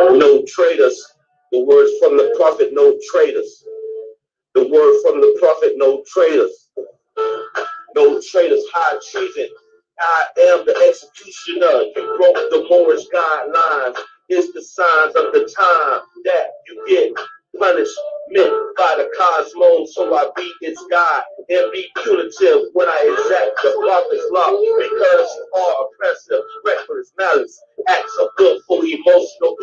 No traitors. The words from the prophet, no traitors. The word from the prophet, no traitors. No traitors, high treason. I am the executioner. You broke the Moorish guidelines. It's the signs of the time that you get punishment by the cosmos. So I be its God and be punitive when I exact the prophet's law because you are oppressive, reckless, malice, acts of willful, emotional,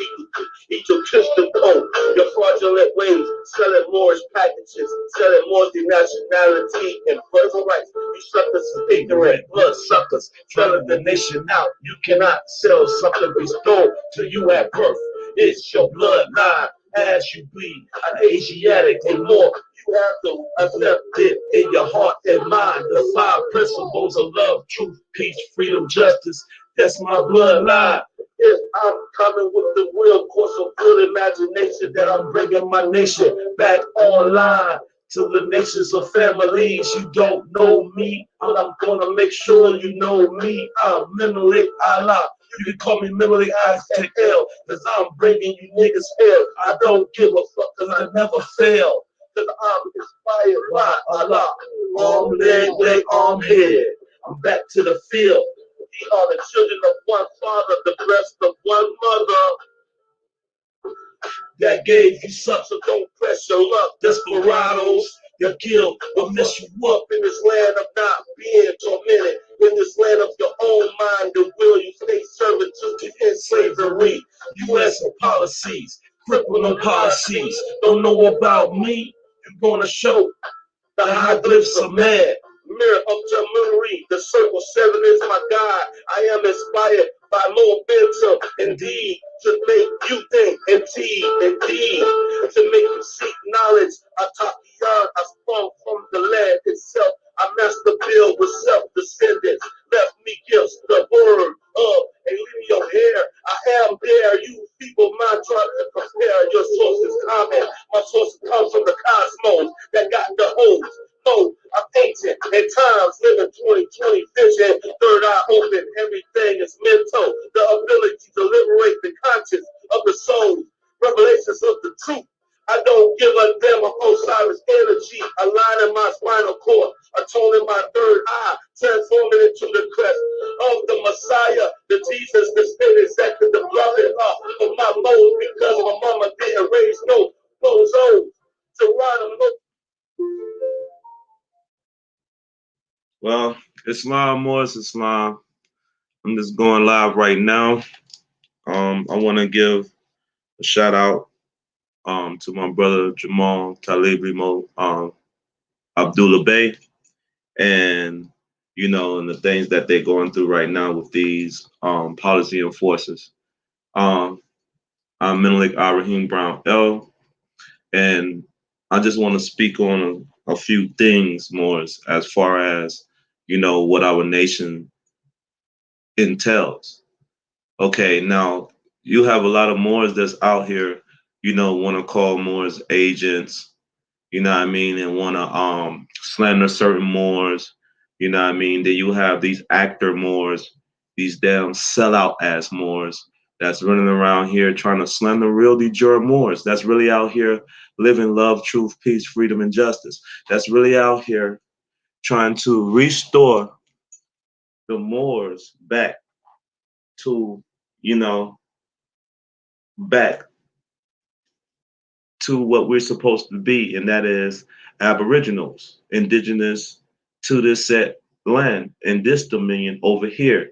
egotistical code. Your fraudulent ways, selling Moorish packages, selling more nationality and birthrights. You suckers is ignorant, blood suckers, selling the nation out. You cannot sell something restored to you at birth. It's your bloodline as you bleed, an Asiatic and more. You have to accept it in your heart and mind. The 5 principles of love, truth, peace, freedom, justice. That's my bloodline. If I'm coming with the real course of real imagination that I'm bringing my nation back online to the nations of families. You don't know me, but I'm gonna make sure you know me. I'm Menelik Allah. You can call me Menelik Aztec L, cause I'm bringing you niggas hell. I don't give a fuck, cause I never fail. Cause I'm inspired by Allah. Arm, leg, arm, head. I'm back to the field. We are the children of one father, the breast of one mother that gave you such, so don't press your luck. Desperados, you kill or mess you up in this land of not being tormented. In this land of your own mind and will, you stay servitude in slavery. U.S. policies, criminal policies. Don't know about me? You're gonna show the hieroglyphs of man. Mirror of Jamuri, the circle 7 is my God. I am inspired by momentum, indeed, to make you think, indeed, to make you seek knowledge. I taught beyond, I sprung from the land itself. I master build with self-descendants, left me gifts, the word of a lineal hair. I am there, you people mind trying to compare. Your source is common, my source comes from the cosmos that got the holes. No, I'm ancient at times, living 20/20 vision, third eye open, everything is mental. The ability to liberate the conscience of the soul, revelations of the truth. I don't give a damn of Osiris energy, aligning my spinal cord, atoning my third eye, transforming into the crest of the Messiah, the Jesus, the state exactly the prophet of my mode, because my mama didn't raise no bozos to ride them. Well, Islam Morris Islam. I'm just going live right now. I want to give a shout out to my brother Jamal Talibri Abdullah Bey, and and the things that they're going through right now with these policy enforcers. I'm Menelik Rahim Brown L, and I just want to speak on a few things more as far as what our nation entails. Okay, now you have a lot of Moors that's out here, want to call Moors agents, you know what I mean, and want to slander certain Moors, you know what I mean. Then you have these actor Moors, these damn sellout ass Moors that's running around here trying to slander real de jure Moors that's really out here living love, truth, peace, freedom, and justice. That's really out here trying to restore the Moors back to, back to what we're supposed to be, and that is aboriginals, indigenous to this set land and this dominion over here.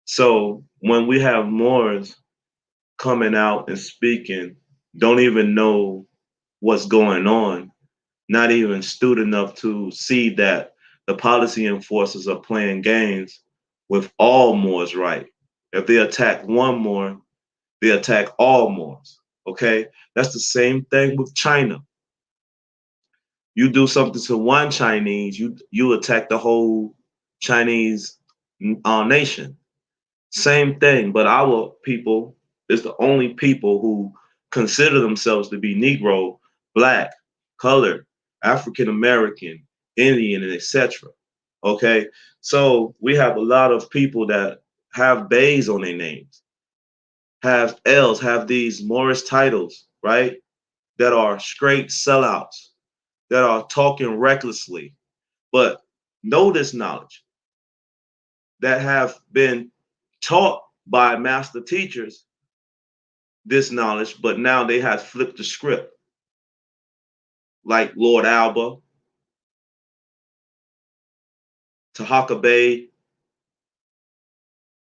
So when we have Moors coming out and speaking, don't even know what's going on, not even astute enough to see that the policy enforcers are playing games with all Moors, right? If they attack one Moor, they attack all Moors. Okay, that's the same thing with China. You do something to one Chinese, you attack the whole Chinese nation. Same thing, but our people is the only people who consider themselves to be Negro, Black, colored, African American, Indian, and etc. Okay, so we have a lot of people that have Bays on their names, have L's, have these Morris titles, right? That are straight sellouts, that are talking recklessly, but know this knowledge, that have been taught by master teachers this knowledge, but now they have flipped the script, like Lord Alba, Tahaka Bay,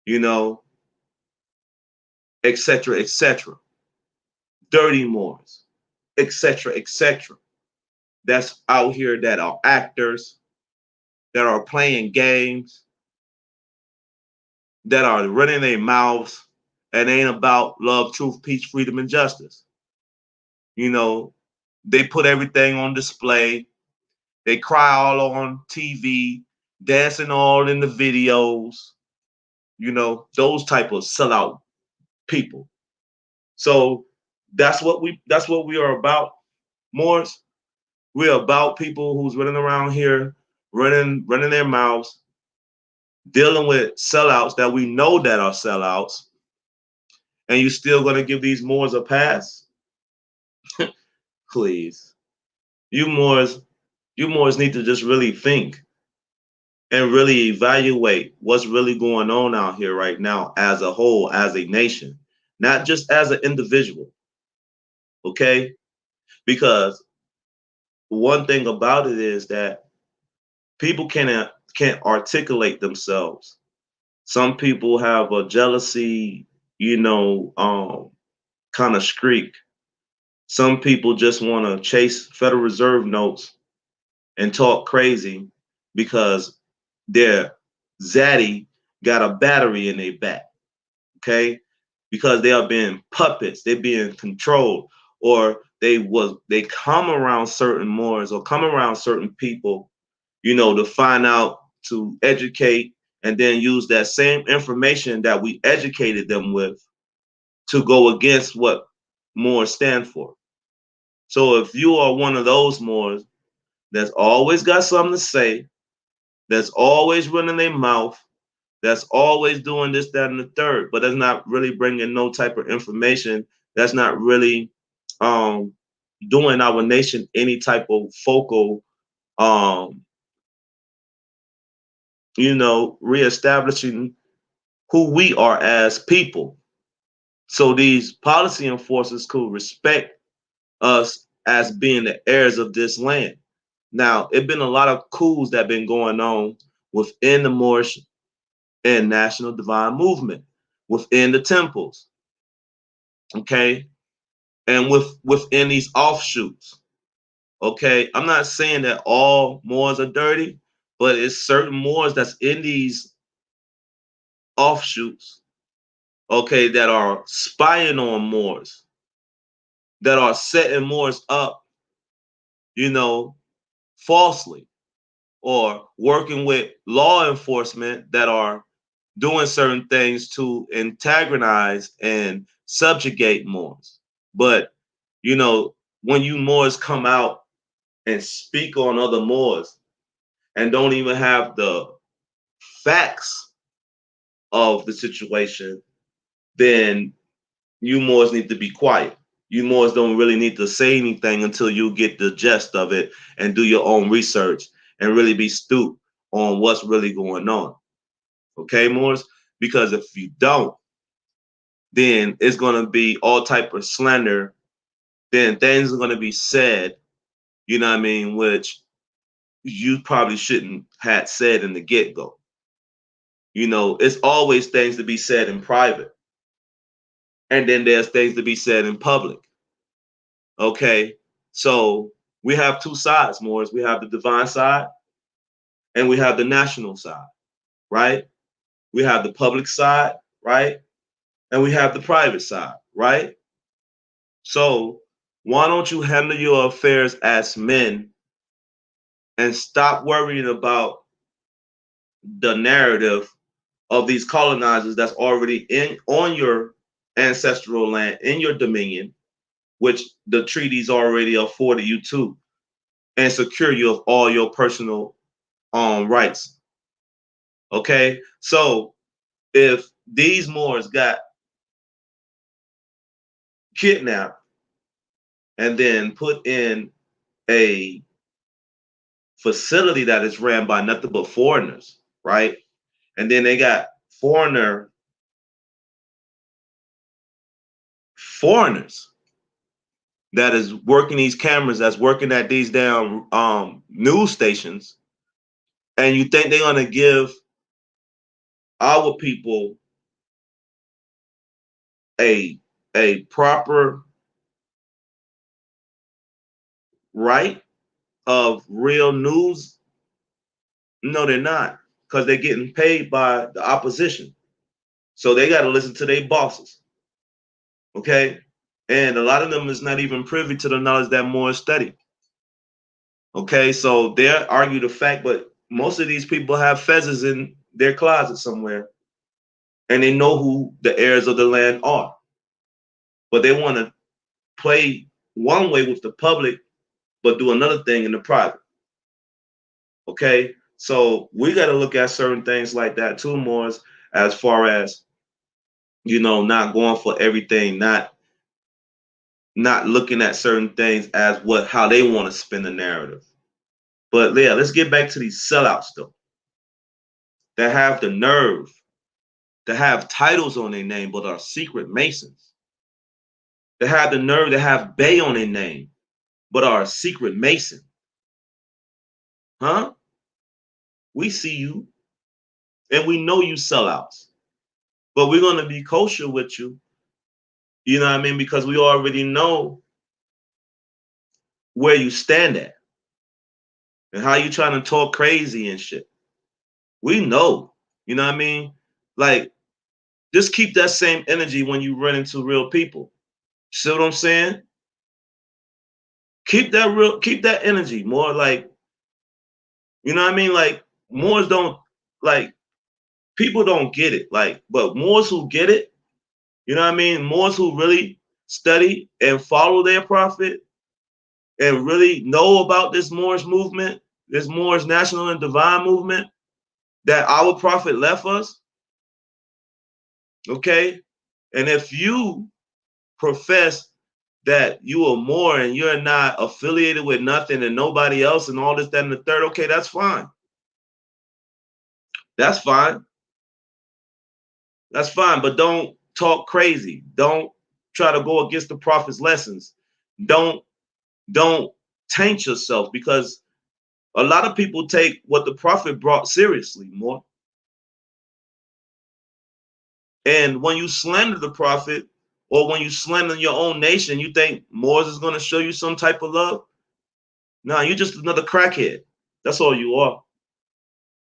you know, etc., etc. Dirty Moors, etc., etc. That's out here that are actors, that are playing games, that are running their mouths, and ain't about love, truth, peace, freedom, and justice. You know, they put everything on display. They cry all on TV, dancing all in the videos. You know, those type of sellout people. So that's what we are about, Morris. We're about people who's running around here, running their mouths, dealing with sellouts that we know that are sellouts, and you still gonna give these Moors a pass? Please. You Moors, you Moors need to just really think and really evaluate what's really going on out here right now as a whole, as a nation, not just as an individual. Okay? Because one thing about it is that people can't articulate themselves. Some people have a jealousy, kind of streak. Some people just want to chase Federal Reserve notes and talk crazy because their zaddy got a battery in their back. Okay, because they are being puppets, they're being controlled, or they come around certain Moors or come around certain people, to find out, to educate, and then use that same information that we educated them with to go against what Moors stand for. So if you are one of those Moors that's always got something to say, that's always running their mouth, that's always doing this, that, and the third, but that's not really bringing no type of information, that's not really um, doing our nation any type of focal, reestablishing who we are as people. So these policy enforcers could respect us as being the heirs of this land. Now, it's been a lot of coups that been going on within the Moorish and National Divine Movement, within the temples, okay, and within these offshoots. Okay, I'm not saying that all Moors are dirty, but it's certain Moors that's in these offshoots, okay, that are spying on Moors, that are setting Moors up, falsely, or working with law enforcement that are doing certain things to antagonize and subjugate Moors. But, when you Moors come out and speak on other Moors and don't even have the facts of the situation, then you Moors need to be quiet. You Moors don't really need to say anything until you get the gist of it and do your own research and really be astute on what's really going on. Okay, Moors? Because if you don't, then it's going to be all type of slander. Then things are going to be said, which you probably shouldn't have said in the get-go. It's always things to be said in private. And then there's things to be said in public. Okay, so we have two sides, Morris. We have the divine side and we have the national side, right? We have the public side, right? And we have the private side, right? So why don't you handle your affairs as men and stop worrying about the narrative of these colonizers that's already in on your ancestral land, in your dominion, which the treaties already afforded you to, and secure you of all your personal rights. Okay, so if these Moors got kidnapped and then put in a facility that is ran by nothing but foreigners, right? And then they got foreigners that is working these cameras, that's working at these damn news stations, and you think they're gonna give our people a proper right of real news? No, they're not, because they're getting paid by the opposition. So they got to listen to their bosses. Okay. And a lot of them is not even privy to the knowledge that more study. Okay. So they argue the fact, but most of these people have feathers in their closet somewhere and they know who the heirs of the land are. But they want to play one way with the public, but do another thing in the private. Okay. So we got to look at certain things like that too, more as far as, not going for everything, not looking at certain things as how they want to spin the narrative. But yeah, let's get back to these sellouts though, that have the nerve to have titles on their name but are secret Masons. That have the nerve to have Bay on their name but are a secret Mason. Huh? We see you and we know you sellouts. But we're gonna be kosher with you. You know what I mean? Because we already know where you stand at and how you trying to talk crazy and shit. We know. You know what I mean? Like, just keep that same energy when you run into real people. See what I'm saying? Keep that energy more, like, you know what I mean? Like, Moors don't, like, people don't get it. Like, but Moors who get it, you know what I mean? Moors who really study and follow their prophet and really know about this Moorish movement, this Moorish national and divine movement that our prophet left us. Okay. And if you profess that you are more and you're not affiliated with nothing and nobody else and all this, that, and the third, okay, that's fine. That's fine. That's fine. But don't talk crazy. Don't try to go against the prophet's lessons. Don't taint yourself, because a lot of people take what the prophet brought seriously more. And when you slander the prophet, or when you slander your own nation, you think Moors is going to show you some type of love? No, you're just another crackhead. That's all you are.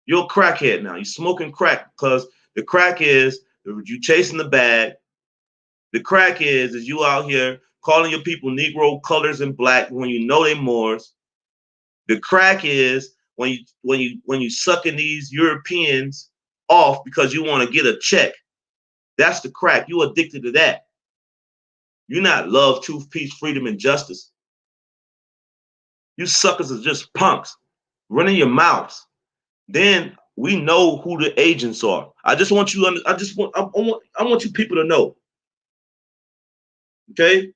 You're a crackhead now. You're smoking crack, because the crack is you chasing the bag. The crack is you out here calling your people Negro, colors, and black when you know they Moors. The crack is when you sucking these Europeans off because you want to get a check. That's the crack. You addicted to that. You're not love, truth, peace, freedom, and justice. You suckers are just punks running your mouths. Then we know who the agents are. I want you people to know. Okay?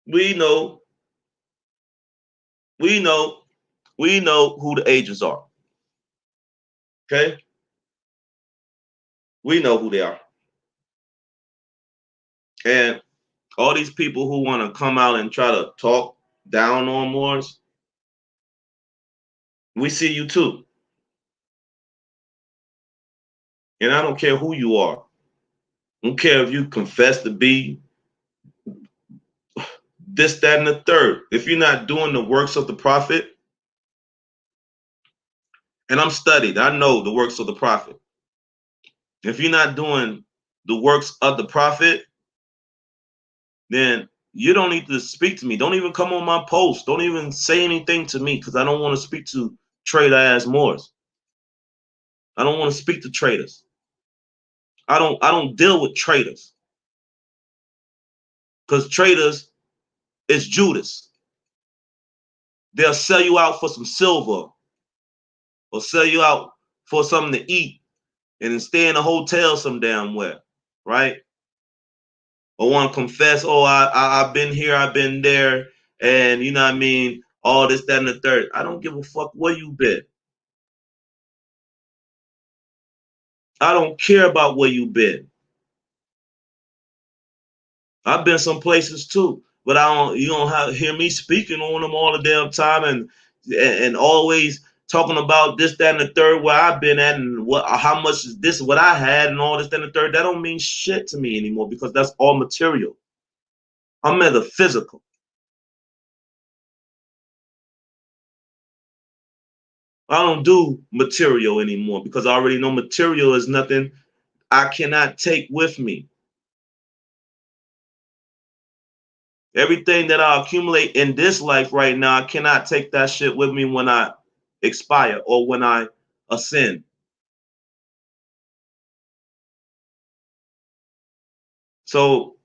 We know who the agents are. Okay? We know who they are. And all these people who want to come out and try to talk down on Moors, we see you too. And I don't care who you are. I don't care if you confess to be this, that, and the third. If you're not doing the works of the prophet, and I'm studied, I know the works of the prophet. If you're not doing the works of the prophet, then you don't need to speak to me. Don't even come on my post. Don't even say anything to me, because I don't want to speak to traitor ass Moors. I don't want to speak to traitors. I don't deal with traitors, because traitors is Judas. They'll sell you out for some silver. or sell you out for something to eat and then stay in a hotel some damn where, right? Or want to confess, oh, I've been here, I've been there, and you know what I mean, all this, that, and the third. I don't give a fuck where you been. I don't care about where you been. I've been some places too, but you don't hear me speaking on them all the damn time and always talking about this, that, and the third where I've been at and how much is this, what I had, and all this, that, and the third. That don't mean shit to me anymore because that's all material. I'm metaphysical. I don't do material anymore because I already know material is nothing I cannot take with me. Everything that I accumulate in this life right now, I cannot take that shit with me when I expire or when I ascend. So,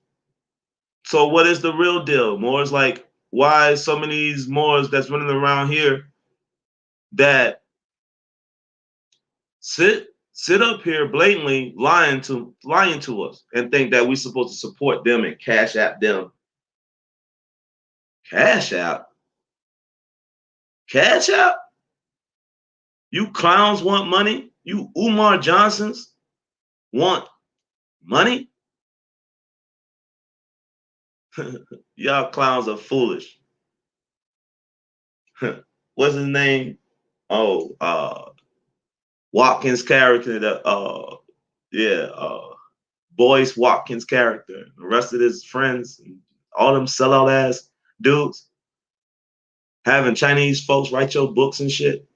so what is the real deal? More is like, why so many of these Moors that's running around here that sit up here blatantly lying to us and think that we're supposed to support them and cash app them. Cash app? Cash app? You clowns want money? You Umar Johnsons want money? Y'all clowns are foolish. What's his name? Oh, Watkins character. Yeah, Boyce Watkins character. The rest of his friends, all them sellout ass dudes, having Chinese folks write your books and shit.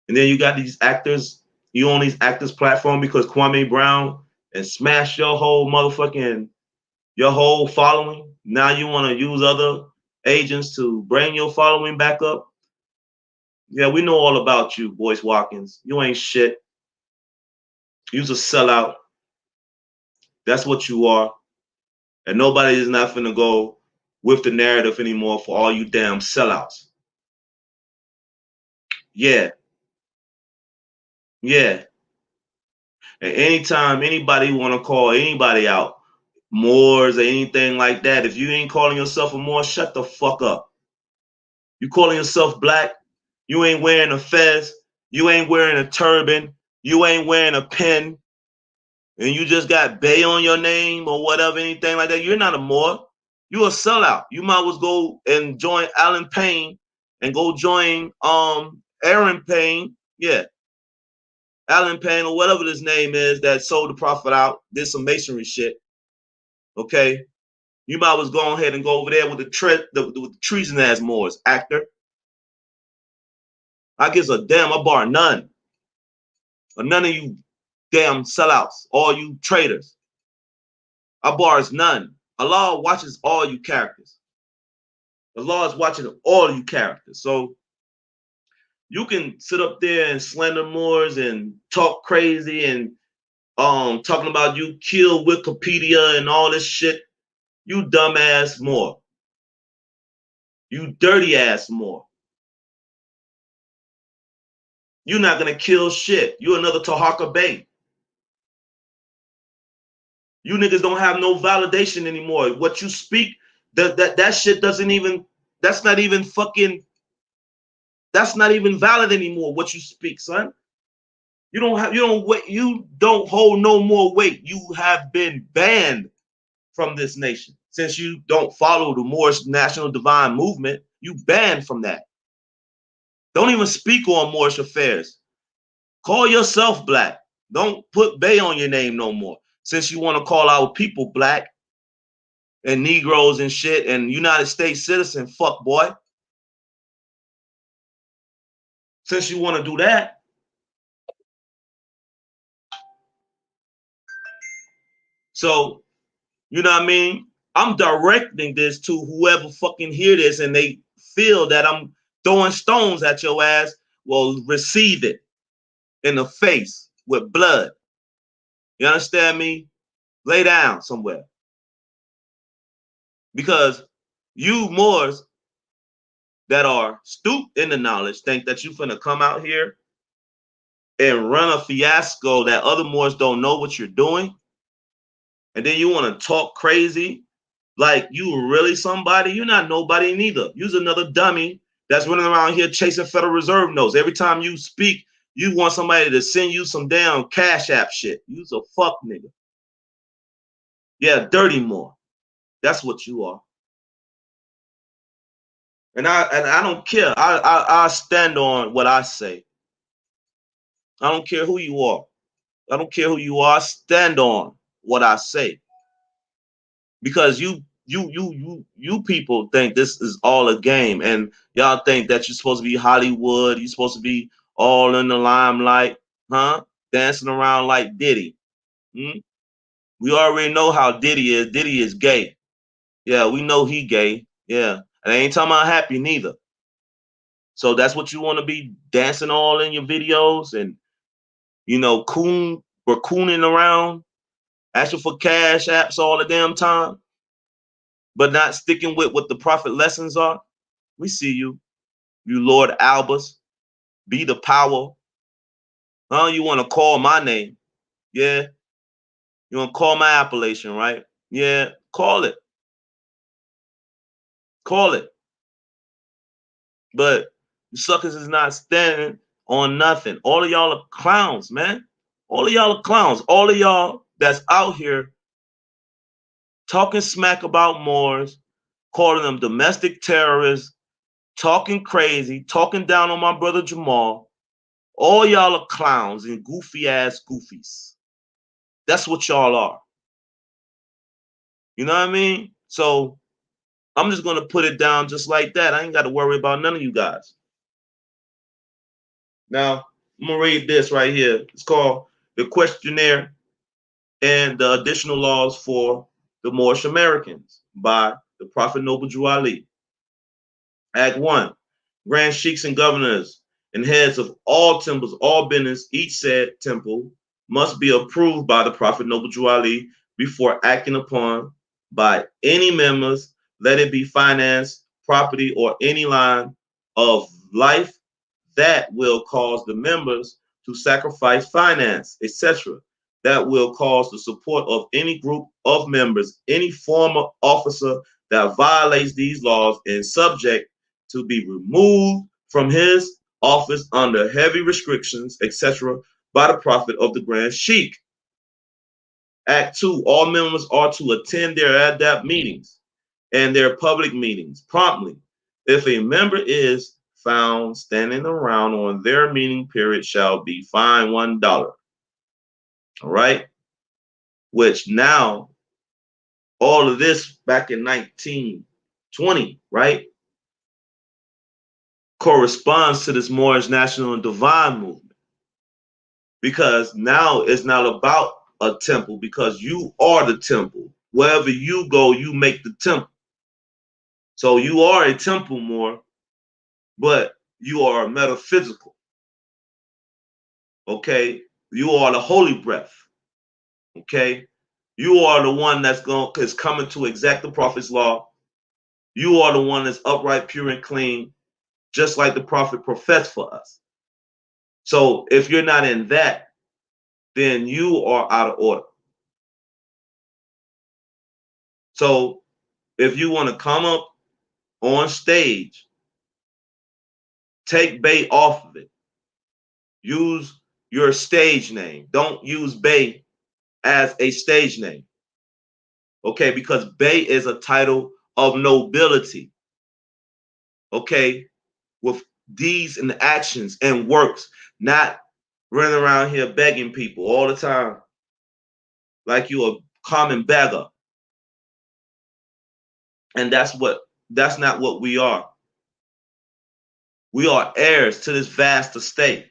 And then you got these actors. You on these actors platform because Kwame Brown and smash your whole motherfucking your whole following. Now you want to use other agents to bring your following back up. Yeah, we know all about you, Boyce Watkins. You ain't shit. You's a sellout. That's what you are. And nobody is not finna go with the narrative anymore for all you damn sellouts. Yeah. Yeah. And anytime anybody want to call anybody out, Moors or anything like that, if you ain't calling yourself a Moor, shut the fuck up. You calling yourself black, you ain't wearing a fez, you ain't wearing a turban, you ain't wearing a pin, and you just got Bay on your name or whatever, anything like that, you're not a Moor. You're a sellout. You might as well go and join Alan Payne and go join Aaron Payne. Yeah. Alan Payne or whatever his name is that sold the prophet out, did some masonry shit. Okay. You might as well go ahead and go over there with the treason ass Moors, actor. I gives a damn, I bar none. Or none of you damn sellouts, all you traitors. I bars none. Allah watches all you characters. Allah is watching all you characters. So you can sit up there and slander Moors and talk crazy and talking about you kill Wikipedia and all this shit. You dumbass Moor. You dirty ass Moor. You're not gonna kill shit. You another Tahaka Bay. You niggas don't have no validation anymore. What you speak, that shit doesn't even. That's not even fucking. That's not even valid anymore. What you speak, son. You don't have. You don't wait. You don't hold no more weight. You have been banned from this nation since you don't follow the Moorish National Divine Movement. You banned from that. Don't even speak on Moorish affairs. Call yourself black. Don't put Bay on your name no more. Since you want to call our people black and Negroes and shit and United States citizen, fuck boy. Since you want to do that, so you know what I mean? I'm directing this to whoever fucking hear this and they feel that I'm throwing stones at your ass. Well, receive it in the face with blood. You understand me? Lay down somewhere. Because you Moors that are stooped in the knowledge think that you finna come out here and run a fiasco that other Moors don't know what you're doing, and then you want to talk crazy like you really somebody? You're not nobody neither. You're another dummy that's running around here chasing Federal Reserve notes. Every time you speak, you want somebody to send you some damn Cash App shit. You's a fuck nigga. Yeah, dirty Moor. That's what you are. And I don't care. I stand on what I say. I don't care who you are. I don't care who you are. I stand on what I say. Because you people think this is all a game, and y'all think that you're supposed to be Hollywood. You're supposed to be all in the limelight, huh? Dancing around like Diddy. Hmm? We already know how Diddy is. Diddy is gay. Yeah, we know he gay. Yeah, and I ain't talking about happy neither. So that's what you want to be dancing all in your videos and cooning around, asking for cash apps all the damn time, but not sticking with what the prophet lessons are. We see you, you Lord Albus, be the power. Huh? You want to call my name? Yeah. You want to call my appellation, right? Yeah. Call it. Call it. But you suckers is not standing on nothing. All of y'all are clowns, man. All of y'all are clowns. All of y'all that's out here talking smack about Moors, calling them domestic terrorists, talking crazy, talking down on my brother Jamal. All y'all are clowns and goofy ass goofies. That's what y'all are. You know what I mean? So I'm just going to put it down just like that. I ain't got to worry about none of you guys. Now, I'm going to read this right here. It's called The Questionnaire and the Additional Laws for the Moorish Americans by the Prophet Noble Drew Ali. Act 1. Grand sheiks and governors and heads of all temples, all business, each said temple must be approved by the Prophet Noble Drew Ali before acting upon by any members, let it be finance, property, or any line of life that will cause the members to sacrifice finance, etc. That will cause the support of any group of members, any former officer that violates these laws and subject to be removed from his office under heavy restrictions, etc., by the Prophet of the Grand Sheikh. Act 2, all members are to attend their adapt meetings and their public meetings promptly. If a member is found standing around on their meeting period, shall be fined $1. All right? Which now, all of this back in 1920, right, corresponds to this Moorish National and Divine movement. Because now it's not about a temple, because you are the temple. Wherever you go, you make the temple. So you are a temple Moor, but you are metaphysical. Okay? You are the holy breath. Okay? You are the one is coming to exact the prophet's law. You are the one that's upright, pure, and clean, just like the prophet professed for us. So if you're not in that, then you are out of order. So if you want to come up on stage, take Bay off of it. Use your stage name. Don't use Bay as a stage name. Okay, because Bay is a title of nobility. Okay, with deeds and actions and works, not running around here begging people all the time like you a common beggar. And that's not what we are. We are heirs to this vast estate,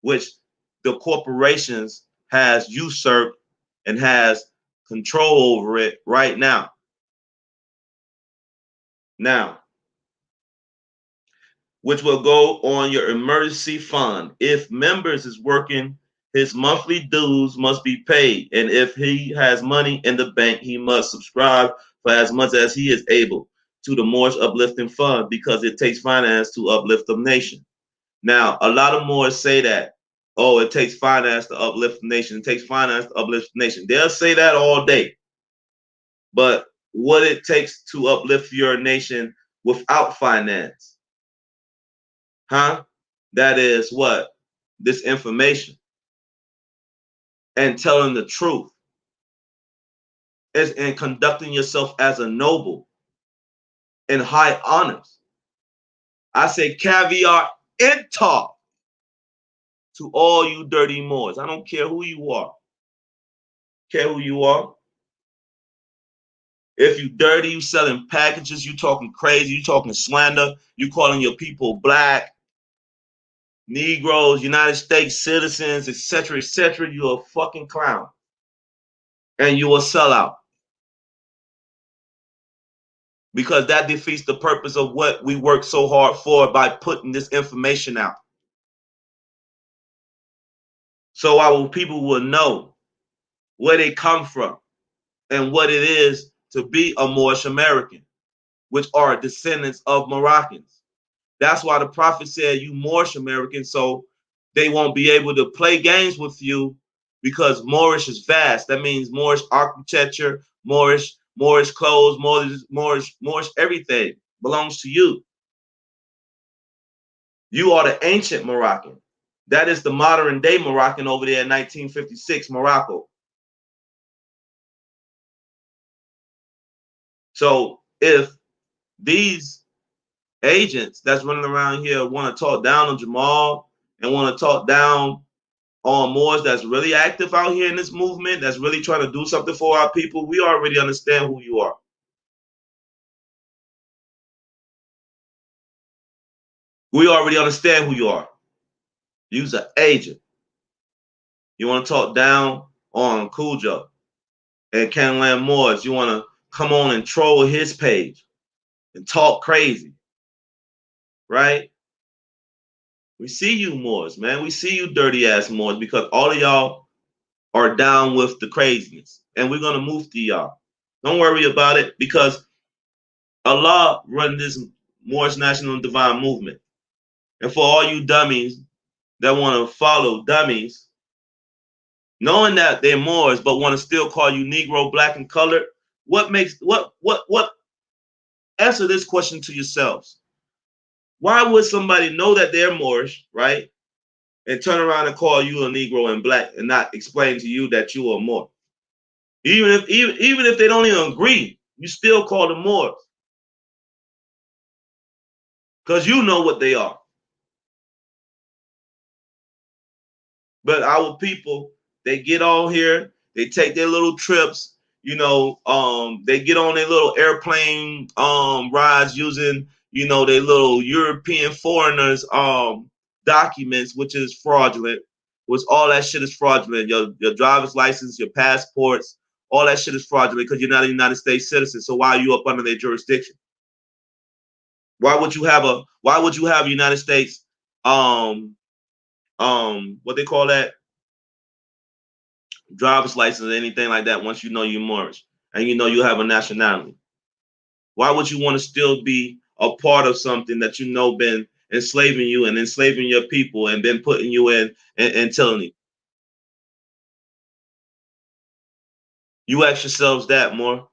which the corporations has usurped and has control over it right now. Now, which will go on your emergency fund. If members is working, his monthly dues must be paid. And if he has money in the bank, he must subscribe for as much as he is able to the Moorish Uplifting Fund, because it takes finance to uplift the nation. Now, a lot of Moors say that, oh, it takes finance to uplift the nation. It takes finance to uplift the nation. They'll say that all day. But what it takes to uplift your nation without finance, huh? That is what? This information and telling the truth and conducting yourself as a noble in high honors. I say caviar and talk to all you dirty Moors. I don't care who you are. Care who you are. If you dirty, you selling packages, you talking crazy, you talking slander, you calling your people black, Negroes, United States citizens, etc., you're a fucking clown. And you a sellout. Because that defeats the purpose of what we work so hard for by putting this information out. So our people will know where they come from and what it is to be a Moorish American, which are descendants of Moroccans. That's why the prophet said, you Moorish Americans, so they won't be able to play games with you because Moorish is vast. That means Moorish architecture, Moorish clothes, Moorish everything belongs to you. You are the ancient Moroccan. That is the modern day Moroccan over there in 1956, Morocco. So if these agents that's running around here want to talk down on Jamal and want to talk down on Moors that's really active out here in this movement, that's really trying to do something for our people, we already understand who you are. We already understand who you are. You's an agent. You want to talk down on Cujo and Canland Moors. You want to come on and troll his page and talk crazy, right? We see you Moors, man. We see you dirty ass Moors because all of y'all are down with the craziness. And we're going to move to y'all. Don't worry about it because Allah run this Moorish National Divine Movement. And for all you dummies that want to follow dummies, knowing that they're Moors but want to still call you Negro, black, and colored, what answer this question to yourselves. Why would somebody know that they're Moorish, right? And turn around and call you a Negro and black and not explain to you that you are Moor? Even if they don't even agree, you still call them Moors. Because you know what they are. But our people, they get on here, they take their little trips, they get on their little airplane rides using, their little European foreigners documents, which is fraudulent, which all that shit is fraudulent. Your driver's license, your passports, all that shit is fraudulent because you're not a United States citizen. So why are you up under their jurisdiction? Why would you have United States what they call that? Driver's license or anything like that once you know you're Moorish and you know you have a nationality? Why would you want to still be a part of something that you know been enslaving you and enslaving your people and been putting you in and telling you? You ask yourselves that more.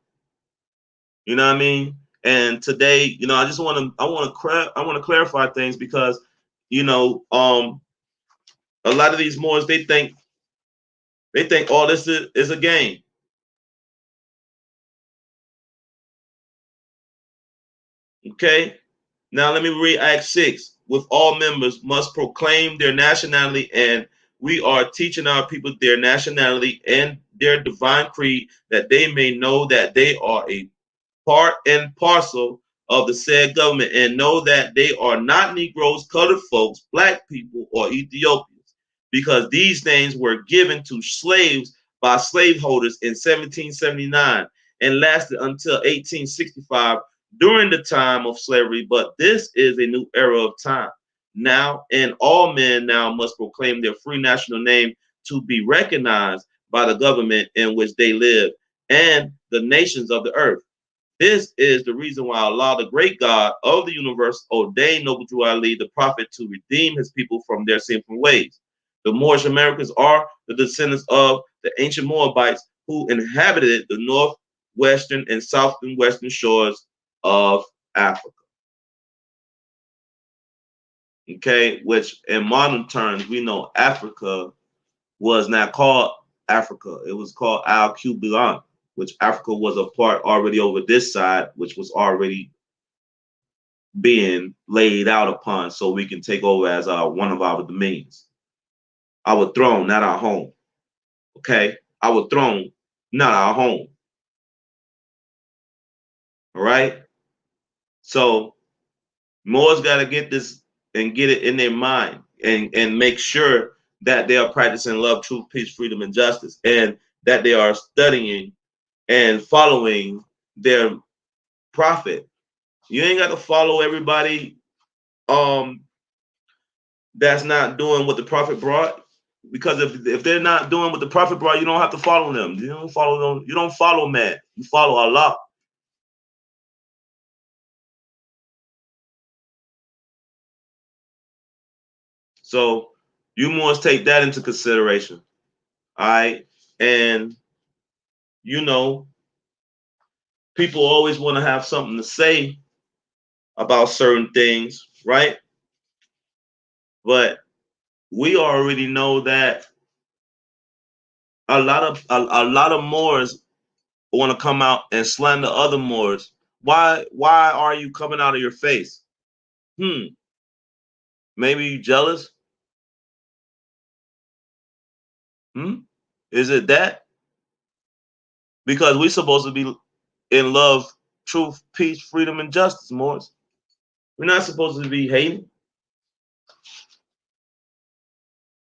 You know what I mean? And today, I want to clarify things because, a lot of these Moors, they think all this is a game. Okay? Now let me read Act 6. With all members must proclaim their nationality, and we are teaching our people their nationality and their divine creed, that they may know that they are a part and parcel of the said government, and know that they are not Negroes, colored folks, black people, or Ethiopians, because these names were given to slaves by slaveholders in 1779 and lasted until 1865 during the time of slavery. But this is a new era of time now, and all men now must proclaim their free national name to be recognized by the government in which they live and the nations of the earth. This is the reason why Allah, the great God of the universe, ordained Noble Drew Ali, the prophet, to redeem his people from their sinful ways. The Moorish Americans are the descendants of the ancient Moabites who inhabited the northwestern and southwestern shores of Africa. Okay, which in modern terms, we know Africa was not called Africa. It was called Al Qubilan, which Africa was a part already over this side, which was already being laid out upon so we can take over as one of our dominions. Our throne, not our home. Okay? Our throne, not our home. All right? So Moors got to get this and get it in their mind and make sure that they are practicing love, truth, peace, freedom, and justice, and that they are studying and following their prophet. You ain't got to follow everybody that's not doing what the prophet brought. Because if they're not doing what the prophet brought, you don't have to follow them. You don't follow them. You don't follow man. You follow Allah. So you must take that into consideration. All right. And you know, people always want to have something to say about certain things, right? But we already know that a lot of Moors want to come out and slander other Moors. Why are you coming out of your face? Maybe you jealous? Is it that? Because we're supposed to be in love, truth, peace, freedom, and justice, Moors. We're not supposed to be hating.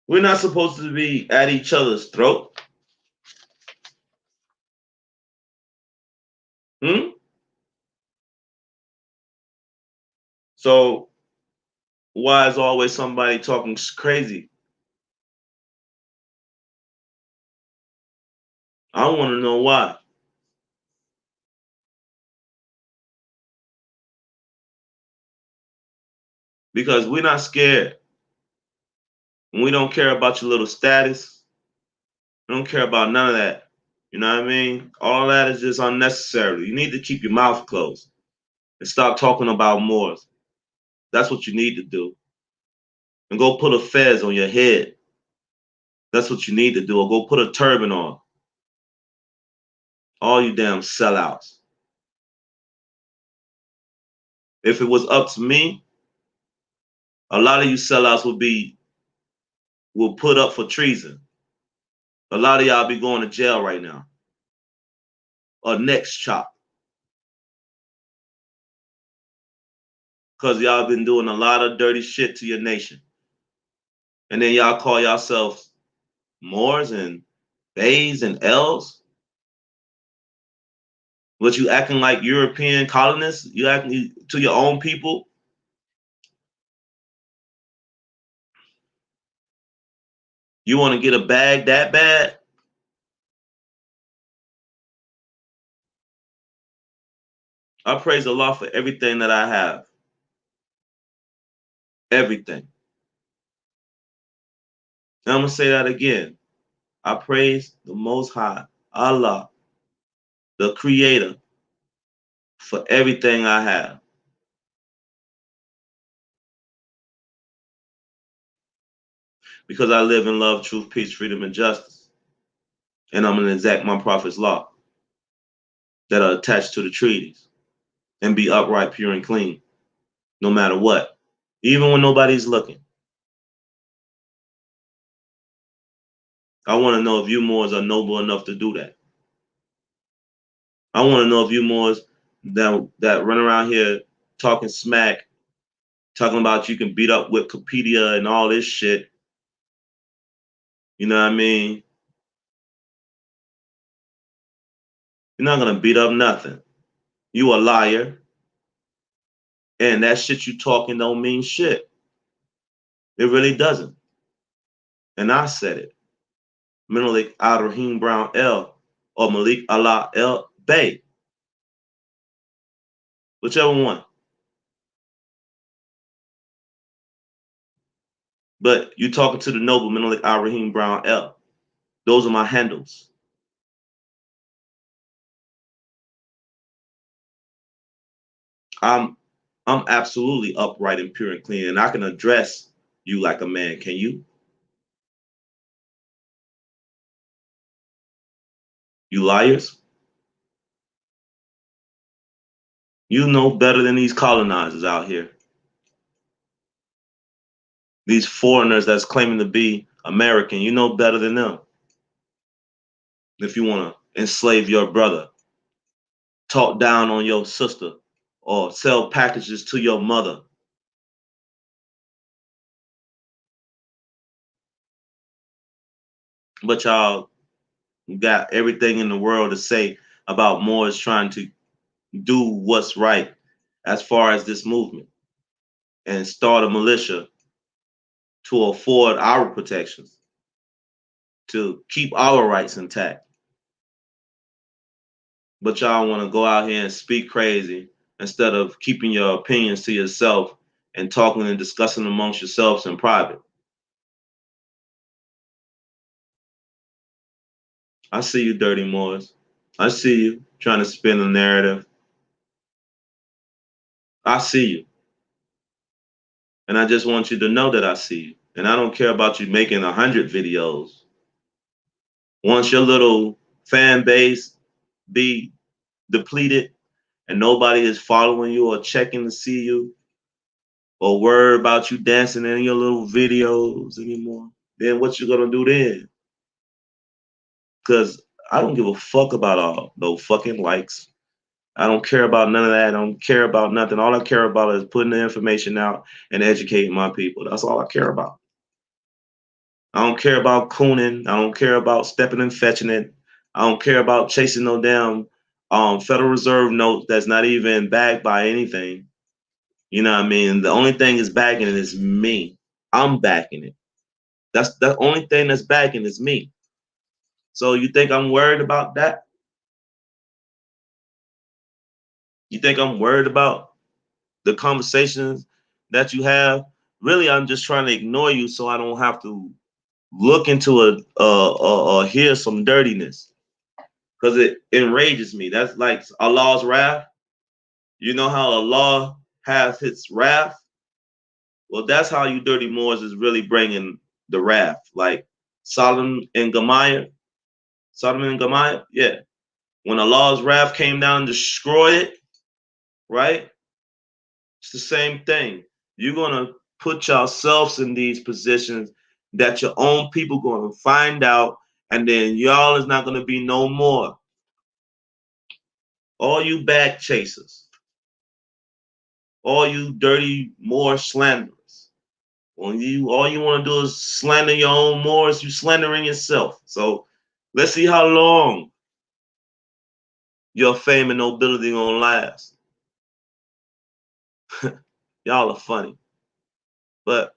We're not supposed to be at each other's throat. So why is always somebody talking crazy? I want to know why. Because we're not scared. And we don't care about your little status. We don't care about none of that. You know what I mean? All that is just unnecessary. You need to keep your mouth closed and stop talking about Moors. That's what you need to do. And go put a fez on your head. That's what you need to do. Or go put a turban on. All you damn sellouts. If it was up to me, a lot of you sellouts will put up for treason. A lot of y'all be going to jail right now. Or next chop. Because y'all been doing a lot of dirty shit to your nation. And then y'all call yourselves Moors and Bays and L's. But you acting like European colonists? You acting to your own people? You want to get a bag that bad? I praise Allah for everything that I have. Everything. And I'm going to say that again. I praise the Most High, Allah, the Creator, for everything I have. Because I live in love, truth, peace, freedom, and justice. And I'm going to exact my prophet's law that are attached to the treaties and be upright, pure, and clean, no matter what, even when nobody's looking. I want to know if you Moors are noble enough to do that. I want to know if you Moors that run around here talking smack, talking about you can beat up Wikipedia and all this shit. You know what I mean? You're not going to beat up nothing. You a liar. And that shit you talking don't mean shit. It really doesn't. And I said it. Menelik Al-Rahim Brown L. or Malik Allah L. Bay. whichever one. But you talking to the noble Menelik Al Rahim Brown L. Those are my handles. I'm absolutely upright and pure and clean, and I can address you like a man. Can you? You liars. You know better than these colonizers out here. These foreigners that's claiming to be American, you know better than them. If you want to enslave your brother, talk down on your sister, or sell packages to your mother. But y'all got everything in the world to say about Moors trying to do what's right as far as this movement and start a militia to afford our protections, to keep our rights intact. But y'all want to go out here and speak crazy instead of keeping your opinions to yourself and talking and discussing amongst yourselves in private. I see you, dirty Moors. I see you trying to spin a narrative. I see you. And I just want you to know that I see you. And I don't care about you making 100 videos. Once your little fan base be depleted and nobody is following you or checking to see you or worry about you dancing in your little videos anymore, then what you gonna do then? Because I don't give a fuck about all no fucking likes. I don't care about none of that. I don't care about nothing. All I care about is putting the information out and educating my people. That's all I care about. I don't care about cooning. I don't care about stepping and fetching it. I don't care about chasing no damn Federal Reserve note that's not even backed by anything. You know what I mean? The only thing is backing it is me. I'm backing it. That's the only thing that's backing is me. So you think I'm worried about that? You think I'm worried about the conversations that you have? Really, I'm just trying to ignore you so I don't have to look into or hear some dirtiness because it enrages me. That's like Allah's wrath. You know how Allah has His wrath. Well, that's how you dirty Moors is really bringing the wrath. Like Sodom and Gomorrah. Sodom and Gomorrah, yeah. When Allah's wrath came down and destroyed it, right? It's the same thing. You're gonna put yourselves in these positions that your own people gonna find out, and then y'all is not gonna be no more. All you back chasers, all you dirty Moor slanderers. When you all you want to do is slander your own Moors, you slandering yourself. So let's see how long your fame and nobility gonna last. Y'all are funny. But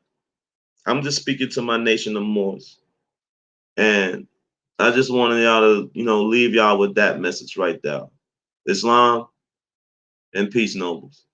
I'm just speaking to my nation of Moors. And I just wanted y'all to, leave y'all with that message right there. Islam and peace, nobles.